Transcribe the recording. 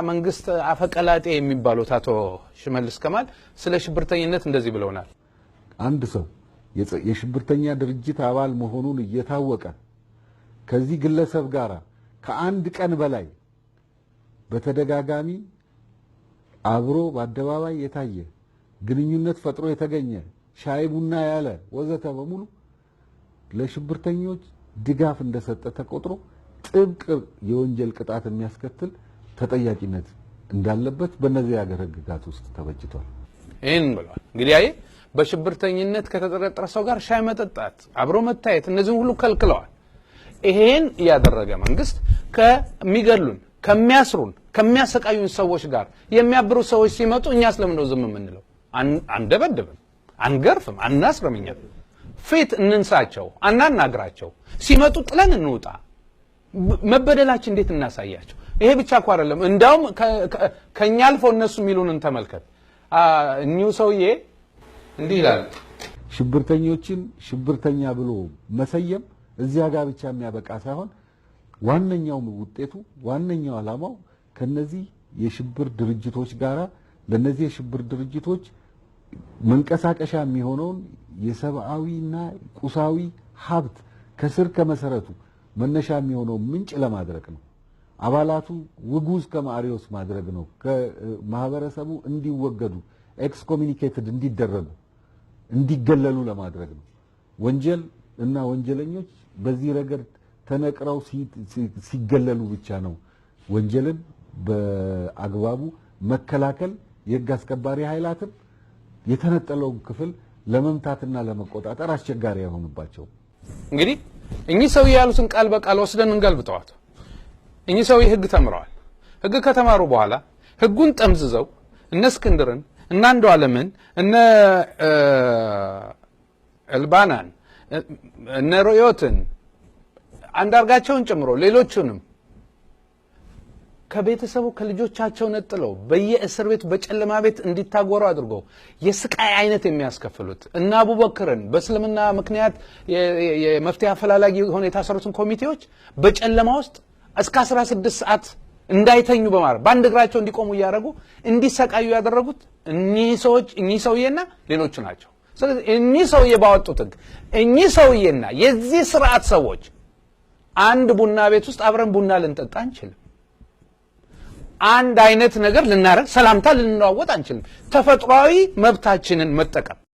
መንግስት አፈቀላጤ የሚባሉት አቶ ሽመልስ ከማል ስለ ሽብርተኝነት እንደዚህ ብለውናል። አንድ ሰው የሽብርተኛ ድርጅት አባል መሆኑን እየታወቀ ከዚህ ግለሰብ ጋር ከአንድ ቀን በላይ በተደጋጋሚ አብሮ በአደባባይ የታየ ግንኙነት ፈጥሮ የተገኘ ሻይ ቡና ያለ ወዘተ በሙሉ ለሽብርተኞች ድጋፍ እንደሰጠ ተቆጥሮ ጥብቅ የወንጀል ቅጣት የሚያስከትል ተጠያቂነት እንዳለበት በእነዚህ ሀገር ህግጋት ውስጥ ተበጅቷል። ይሄን ብለዋል። እንግዲህ በሽብርተኝነት ከተጠረጠረ ሰው ጋር ሻይ መጠጣት፣ አብሮ መታየት እነዚህ ሁሉ ከልክለዋል። ይሄን ያደረገ መንግስት ከሚገሉን፣ ከሚያስሩን፣ ከሚያሰቃዩን ሰዎች ጋር የሚያብሩ ሰዎች ሲመጡ እኛስ ለምን ነው ዝም የምንለው? አንደበድብም፣ አንገርፍም፣ አናስረምኛ ፊት እንንሳቸው፣ አናናግራቸው። ሲመጡ ጥለን እንውጣ። መበደላችን እንዴት እናሳያቸው? ይሄ ብቻ እኮ አይደለም። እንዳውም ከኛ አልፎ እነሱ የሚሉንን ተመልከት። እኚሁ ሰውዬ እንዲህ ይላል። ሽብርተኞችን ሽብርተኛ ብሎ መሰየም እዚያ ጋር ብቻ የሚያበቃ ሳይሆን ዋነኛው ውጤቱ ዋነኛው ዓላማው ከነዚህ የሽብር ድርጅቶች ጋራ ለነዚህ የሽብር ድርጅቶች መንቀሳቀሻ የሚሆነውን የሰብአዊና ቁሳዊ ሀብት ከስር ከመሰረቱ መነሻ የሚሆነው ምንጭ ለማድረግ ነው። አባላቱ ውጉዝ ከማሪዮስ ማድረግ ነው። ከማህበረሰቡ እንዲወገዱ ኤክስኮሙኒኬትድ እንዲደረጉ እንዲገለሉ ለማድረግ ነው። ወንጀል እና ወንጀለኞች በዚህ ረገድ ተነቅረው ሲገለሉ ብቻ ነው ወንጀልን በአግባቡ መከላከል የህግ አስከባሪ ኃይላትን የተነጠለውን ክፍል ለመምታትና ለመቆጣጠር አስቸጋሪ የሆኑባቸው። እንግዲህ እኚህ ሰው ያሉትን ቃል በቃል ወስደን እንገልብጠዋት። እኚህ ሰው ህግ ተምረዋል። ህግ ከተማሩ በኋላ ህጉን ጠምዝዘው እነ እስክንድርን እና አንዱዓለምን እነ ኤልባናን እነ ሮዮትን አንዳርጋቸውን ጨምሮ ሌሎቹንም ከቤተሰቡ ከልጆቻቸው ነጥለው በየእስር ቤት በጨለማ ቤት እንዲታጎሩ አድርገው የስቃይ አይነት የሚያስከፍሉት እና አቡበክርን በእስልምና ምክንያት የመፍትሄ አፈላላጊ ሆነ የታሰሩትን ኮሚቴዎች በጨለማ ውስጥ እስከ 16 ሰዓት እንዳይተኙ በማድረግ በአንድ እግራቸው እንዲቆሙ እያደረጉ እንዲሰቃዩ ያደረጉት እኚህ ሰውዬና ሌሎቹ ናቸው። ስለዚህ እኚህ ሰውዬ ባወጡት ህግ እኚህ ሰውዬና የዚህ ስርዓት ሰዎች አንድ ቡና ቤት ውስጥ አብረን ቡና ልንጠጣ አንችልም። አንድ አይነት ነገር ልናረግ ሰላምታ ልንለዋወጥ አንችልም። ተፈጥሯዊ መብታችንን መጠቀም